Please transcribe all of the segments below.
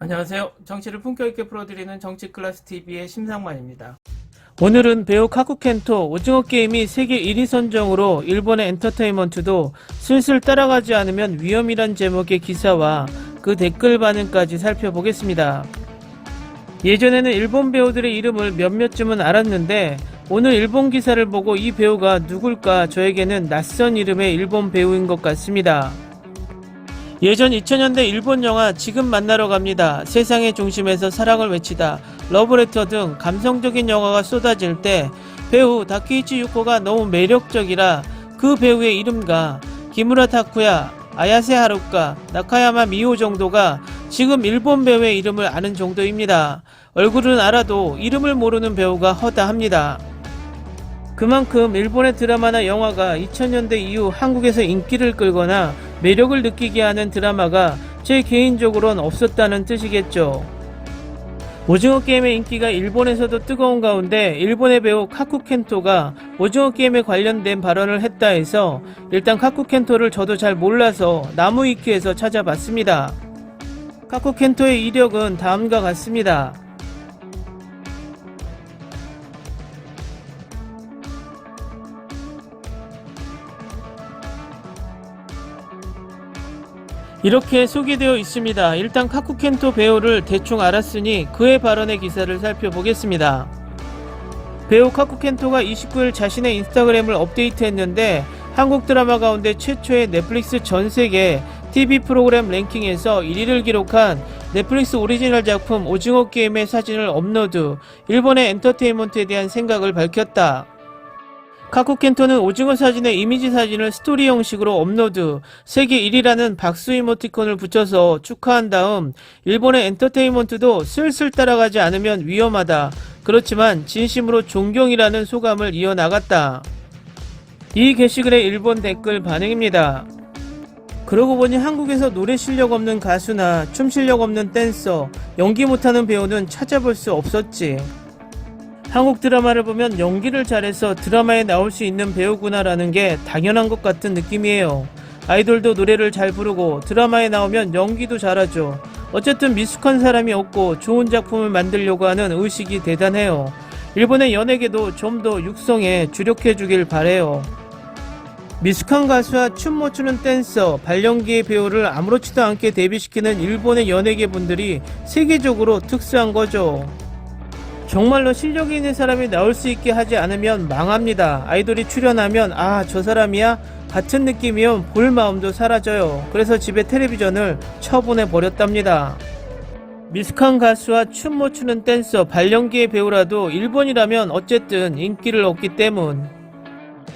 안녕하세요. 정치를 품격 있게 풀어드리는 정치클래스TV의 심상만입니다. 오늘은 배우 카쿠켄토 오징어 게임이 세계 1위 선정으로 일본의 엔터테인먼트도 슬슬 따라가지 않으면 위험이란 제목의 기사와 그 댓글 반응까지 살펴보겠습니다. 예전에는 일본 배우들의 이름을 몇몇쯤은 알았는데 오늘 일본 기사를 보고 이 배우가 누굴까 저에게는 낯선 이름의 일본 배우인 것 같습니다. 예전 2000년대 일본 영화 지금 만나러 갑니다, 세상의 중심에서 사랑을 외치다, 러브레터 등 감성적인 영화가 쏟아질 때 배우 다케이치 유코가 너무 매력적이라 그 배우의 이름과 기무라 타쿠야, 아야세 하루카, 나카야마 미호 정도가 지금 일본 배우의 이름을 아는 정도입니다. 얼굴은 알아도 이름을 모르는 배우가 허다합니다. 그만큼 일본의 드라마나 영화가 2000년대 이후 한국에서 인기를 끌거나 매력을 느끼게 하는 드라마가 제 개인적으로는 없었다는 뜻이겠죠. 오징어 게임의 인기가 일본에서도 뜨거운 가운데 일본의 배우 카쿠켄토가 오징어 게임에 관련된 발언을 했다 해서 일단 카쿠켄토를 저도 잘 몰라서 나무위키에서 찾아봤습니다. 카쿠켄토의 이력은 다음과 같습니다. 이렇게 소개되어 있습니다. 일단 카쿠켄토 배우를 대충 알았으니 그의 발언의 기사를 살펴보겠습니다. 배우 카쿠켄토가 29일 자신의 인스타그램을 업데이트했는데 한국 드라마 가운데 최초의 넷플릭스 전세계 TV 프로그램 랭킹에서 1위를 기록한 넷플릭스 오리지널 작품 오징어 게임의 사진을 업로드, 일본의 엔터테인먼트에 대한 생각을 밝혔다. 카쿠켄토는 오징어 사진의 이미지 사진을 스토리 형식으로 업로드, 세계 1위라는 박수 이모티콘을 붙여서 축하한 다음 일본의 엔터테인먼트도 슬슬 따라가지 않으면 위험하다, 그렇지만 진심으로 존경이라는 소감을 이어나갔다. 이 게시글의 일본 댓글 반응입니다. 그러고 보니 한국에서 노래 실력 없는 가수나 춤 실력 없는 댄서, 연기 못하는 배우는 찾아볼 수 없었지. 한국 드라마를 보면 연기를 잘해서 드라마에 나올 수 있는 배우구나 라는 게 당연한 것 같은 느낌이에요. 아이돌도 노래를 잘 부르고 드라마에 나오면 연기도 잘하죠. 어쨌든 미숙한 사람이 없고 좋은 작품을 만들려고 하는 의식이 대단해요. 일본의 연예계도 좀 더 육성에 주력해 주길 바래요. 미숙한 가수와 춤 못 추는 댄서, 발연기의 배우를 아무렇지도 않게 데뷔시키는 일본의 연예계 분들이 세계적으로 특수한 거죠. 정말로 실력이 있는 사람이 나올 수 있게 하지 않으면 망합니다. 아이돌이 출연하면 아, 저 사람이야? 같은 느낌이면 볼 마음도 사라져요. 그래서 집에 텔레비전을 처분해 버렸답니다. 미숙한 가수와 춤 못 추는 댄서, 발연기의 배우라도 일본이라면 어쨌든 인기를 얻기 때문.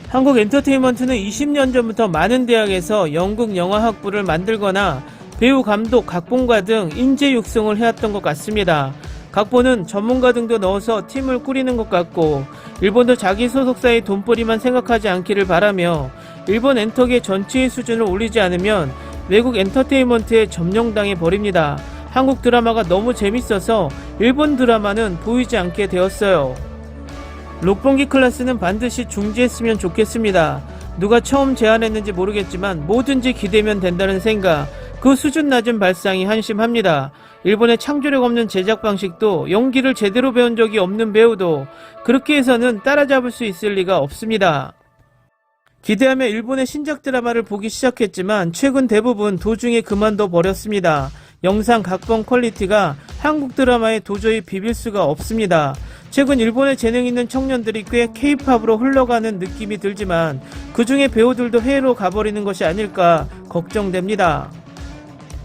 한국 엔터테인먼트는 20년 전부터 많은 대학에서 연극 영화학부를 만들거나 배우, 감독, 각본가 등 인재 육성을 해왔던 것 같습니다. 각본은 전문가 등도 넣어서 팀을 꾸리는 것 같고 일본도 자기 소속사의 돈벌이만 생각하지 않기를 바라며 일본 엔터계 전체의 수준을 올리지 않으면 외국 엔터테인먼트에 점령당해 버립니다. 한국 드라마가 너무 재밌어서 일본 드라마는 보이지 않게 되었어요. 록봉기 클래스는 반드시 중지했으면 좋겠습니다. 누가 처음 제안했는지 모르겠지만 뭐든지 기대면 된다는 생각, 그 수준 낮은 발상이 한심합니다. 일본의 창조력 없는 제작 방식도, 연기를 제대로 배운 적이 없는 배우도 그렇게 해서는 따라잡을 수 있을 리가 없습니다. 기대하며 일본의 신작 드라마를 보기 시작했지만 최근 대부분 도중에 그만둬 버렸습니다. 영상 각본 퀄리티가 한국 드라마에 도저히 비빌 수가 없습니다. 최근 일본에 재능 있는 청년들이 꽤 K-팝으로 흘러가는 느낌이 들지만 그 중에 배우들도 해외로 가버리는 것이 아닐까 걱정됩니다.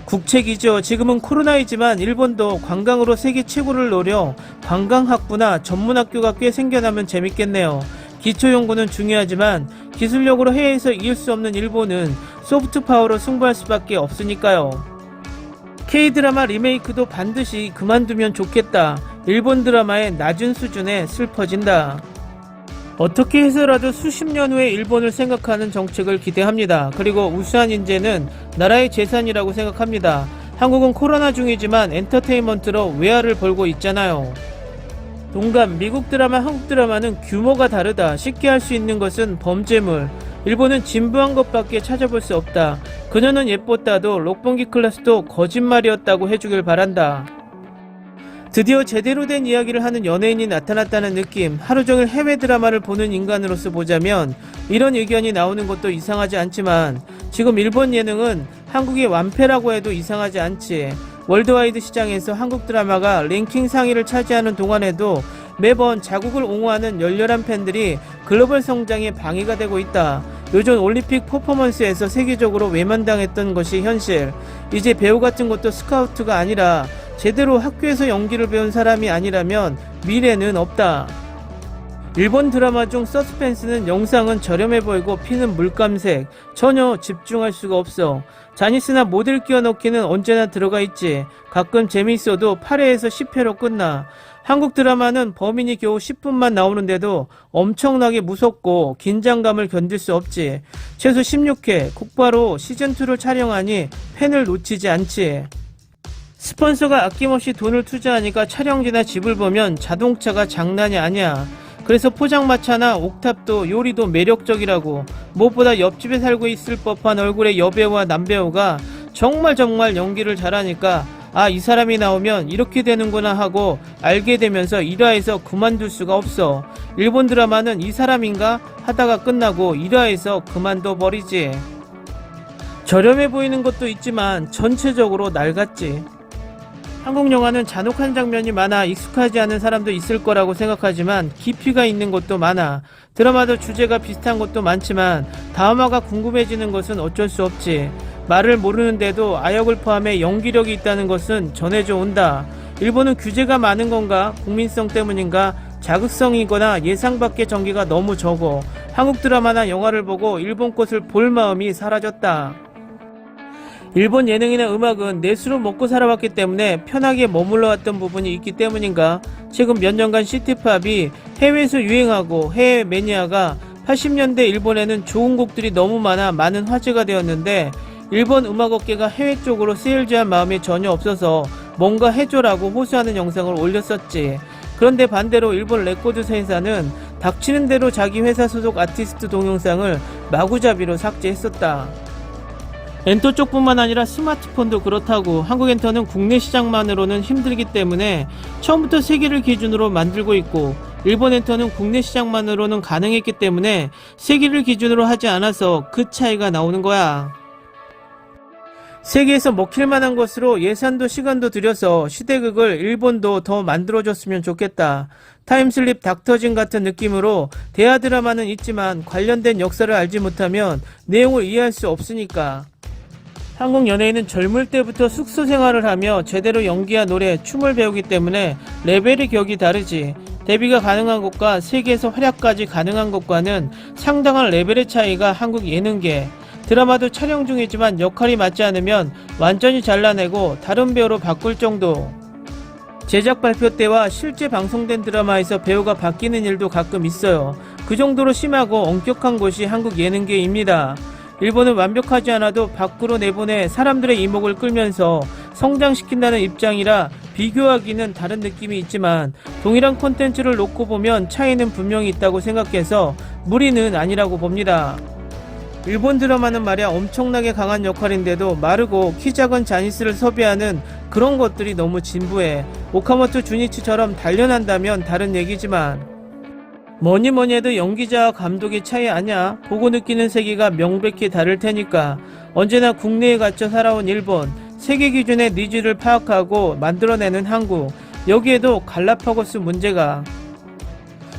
국책이죠. 지금은 코로나이지만 일본도 관광으로 세계 최고를 노려 관광학부나 전문학교가 꽤 생겨나면 재밌겠네요. 기초연구는 중요하지만 기술력으로 해외에서 이길 수 없는 일본은 소프트파워로 승부할 수밖에 없으니까요. K드라마 리메이크도 반드시 그만두면 좋겠다. 일본 드라마의 낮은 수준에 슬퍼진다. 어떻게 해서라도 수십 년 후에 일본을 생각하는 정책을 기대합니다. 그리고 우수한 인재는 나라의 재산이라고 생각합니다. 한국은 코로나 중이지만 엔터테인먼트로 외화를 벌고 있잖아요. 동감, 미국 드라마, 한국 드라마는 규모가 다르다. 쉽게 할 수 있는 것은 범죄물, 일본은 진부한 것밖에 찾아볼 수 없다. 그녀는 예뻤다도 록봉기 클래스도 거짓말이었다고 해주길 바란다. 드디어 제대로 된 이야기를 하는 연예인이 나타났다는 느낌. 하루종일 해외 드라마를 보는 인간으로서 보자면 이런 의견이 나오는 것도 이상하지 않지만 지금 일본 예능은 한국의 완패라고 해도 이상하지 않지. 월드와이드 시장에서 한국 드라마가 랭킹 상위를 차지하는 동안에도 매번 자국을 옹호하는 열렬한 팬들이 글로벌 성장에 방해가 되고 있다. 요즘 올림픽 퍼포먼스에서 세계적으로 외면당했던 것이 현실. 이제 배우 같은 것도 스카우트가 아니라 제대로 학교에서 연기를 배운 사람이 아니라면 미래는 없다. 일본 드라마 중 서스펜스는 영상은 저렴해 보이고 피는 물감색, 전혀 집중할 수가 없어. 자니스나 모델 끼워넣기는 언제나 들어가 있지. 가끔 재미있어도 8회에서 10회로 끝나. 한국 드라마는 범인이 겨우 10분만 나오는데도 엄청나게 무섭고 긴장감을 견딜 수 없지. 최소 16회, 곧바로 시즌2를 촬영하니 팬을 놓치지 않지. 스폰서가 아낌없이 돈을 투자하니까 촬영지나 집을 보면 자동차가 장난이 아니야. 그래서 포장마차나 옥탑도 요리도 매력적이라고. 무엇보다 옆집에 살고 있을 법한 얼굴의 여배우와 남배우가 정말 연기를 잘하니까 아, 이 사람이 나오면 이렇게 되는구나 하고 알게 되면서 1화에서 그만둘 수가 없어. 일본 드라마는 이 사람인가 하다가 끝나고 1화에서 그만둬 버리지. 저렴해 보이는 것도 있지만 전체적으로 낡았지. 한국 영화는 잔혹한 장면이 많아 익숙하지 않은 사람도 있을 거라고 생각하지만 깊이가 있는 것도 많아. 드라마도 주제가 비슷한 것도 많지만 다음화가 궁금해지는 것은 어쩔 수 없지. 말을 모르는데도 아역을 포함해 연기력이 있다는 것은 전해져 온다. 일본은 규제가 많은 건가? 국민성 때문인가? 자극성이거나 예상 밖의 전개가 너무 적어. 한국 드라마나 영화를 보고 일본 것을 볼 마음이 사라졌다. 일본 예능이나 음악은 내수로 먹고 살아왔기 때문에 편하게 머물러 왔던 부분이 있기 때문인가? 최근 몇 년간 시티팝이 해외에서 유행하고 해외 매니아가 80년대 일본에는 좋은 곡들이 너무 많아 많은 화제가 되었는데 일본 음악업계가 해외 쪽으로 세일즈한 마음이 전혀 없어서 뭔가 해줘라고 호소하는 영상을 올렸었지. 그런데 반대로 일본 레코드 회사는 닥치는 대로 자기 회사 소속 아티스트 동영상을 마구잡이로 삭제했었다. 엔터 쪽뿐만 아니라 스마트폰도 그렇다고. 한국 엔터는 국내 시장만으로는 힘들기 때문에 처음부터 세계를 기준으로 만들고 있고 일본 엔터는 국내 시장만으로는 가능했기 때문에 세계를 기준으로 하지 않아서 그 차이가 나오는 거야. 세계에서 먹힐 만한 것으로 예산도 시간도 들여서 시대극을 일본도 더 만들어줬으면 좋겠다. 타임슬립 닥터진 같은 느낌으로 대하 드라마는 있지만 관련된 역사를 알지 못하면 내용을 이해할 수 없으니까. 한국 연예인은 젊을 때부터 숙소 생활을 하며 제대로 연기와 노래, 춤을 배우기 때문에 레벨이 격이 다르지. 데뷔가 가능한 것과 세계에서 활약까지 가능한 것과는 상당한 레벨의 차이가 한국 예능계. 드라마도 촬영 중이지만 역할이 맞지 않으면 완전히 잘라내고 다른 배우로 바꿀 정도. 제작 발표 때와 실제 방송된 드라마에서 배우가 바뀌는 일도 가끔 있어요. 그 정도로 심하고 엄격한 곳이 한국 예능계입니다. 일본은 완벽하지 않아도 밖으로 내보내 사람들의 이목을 끌면서 성장시킨다는 입장이라 비교하기는 다른 느낌이 있지만 동일한 콘텐츠를 놓고 보면 차이는 분명히 있다고 생각해서 무리는 아니라고 봅니다. 일본 드라마는 말이야 엄청나게 강한 역할인데도 마르고 키 작은 자니스를 섭외하는 그런 것들이 너무 진부해. 오카모토 주니치처럼 단련한다면 다른 얘기지만 뭐니 해도 연기자와 감독의 차이 아냐? 보고 느끼는 세계가 명백히 다를 테니까. 언제나 국내에 갇혀 살아온 일본, 세계 기준의 니즈를 파악하고 만들어내는 한국, 여기에도 갈라파고스 문제가.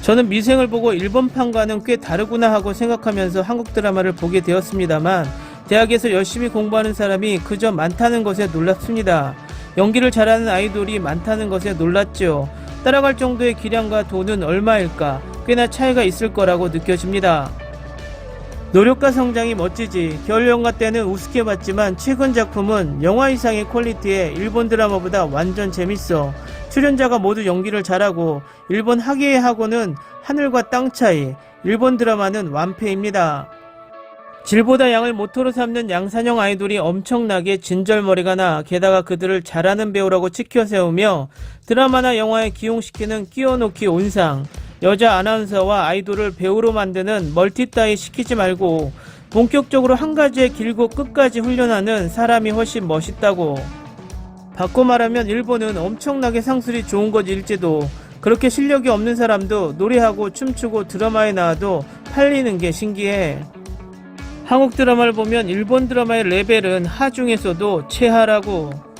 저는 미생을 보고 일본판과는 꽤 다르구나 하고 생각하면서 한국 드라마를 보게 되었습니다만 대학에서 열심히 공부하는 사람이 그저 많다는 것에 놀랍습니다. 연기를 잘하는 아이돌이 많다는 것에 놀랐죠. 따라갈 정도의 기량과 돈은 얼마일까? 꽤나 차이가 있을 거라고 느껴집니다. 노력과 성장이 멋지지. 겨울연가 때는 우습게 봤지만 최근 작품은 영화 이상의 퀄리티에 일본 드라마보다 완전 재밌어. 출연자가 모두 연기를 잘하고 일본 하계의 학원은 하늘과 땅 차이. 일본 드라마는 완패입니다. 질보다 양을 모토로 삼는 양산형 아이돌이 엄청나게 진절머리가 나 게다가 그들을 잘하는 배우라고 치켜 세우며 드라마나 영화에 기용시키는 끼워놓기 온상. 여자 아나운서와 아이돌을 배우로 만드는 멀티 따위 시키지 말고 본격적으로 한 가지에 길고 끝까지 훈련하는 사람이 훨씬 멋있다고. 바꿔 말하면 일본은 엄청나게 상술이 좋은 것일지도 그렇게 실력이 없는 사람도 노래하고 춤추고 드라마에 나와도 팔리는 게 신기해. 한국 드라마를 보면 일본 드라마의 레벨은 하 중에서도 최하라고.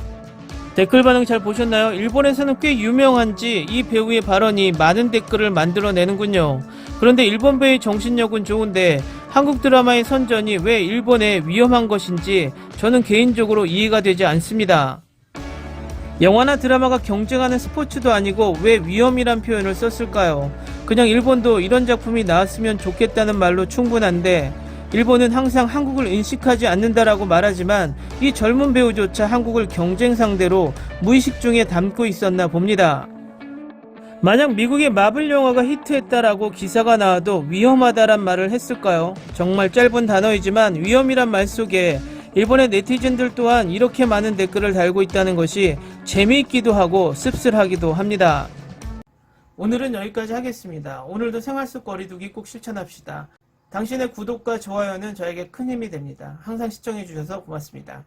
댓글 반응 잘 보셨나요? 일본에서는 꽤 유명한지 이 배우의 발언이 많은 댓글을 만들어내는군요. 그런데 일본 배우의 정신력은 좋은데 한국 드라마의 선전이 왜 일본에 위험한 것인지 저는 개인적으로 이해가 되지 않습니다. 영화나 드라마가 경쟁하는 스포츠도 아니고 왜 위험이란 표현을 썼을까요? 그냥 일본도 이런 작품이 나왔으면 좋겠다는 말로 충분한데 일본은 항상 한국을 인식하지 않는다라고 말하지만 이 젊은 배우조차 한국을 경쟁 상대로 무의식 중에 담고 있었나 봅니다. 만약 미국의 마블 영화가 히트했다라고 기사가 나와도 위험하다란 말을 했을까요? 정말 짧은 단어이지만 위험이란 말 속에 일본의 네티즌들 또한 이렇게 많은 댓글을 달고 있다는 것이 재미있기도 하고 씁쓸하기도 합니다. 오늘은 여기까지 하겠습니다. 오늘도 생활 속 거리두기 꼭 실천합시다. 당신의 구독과 좋아요는 저에게 큰 힘이 됩니다. 항상 시청해주셔서 고맙습니다.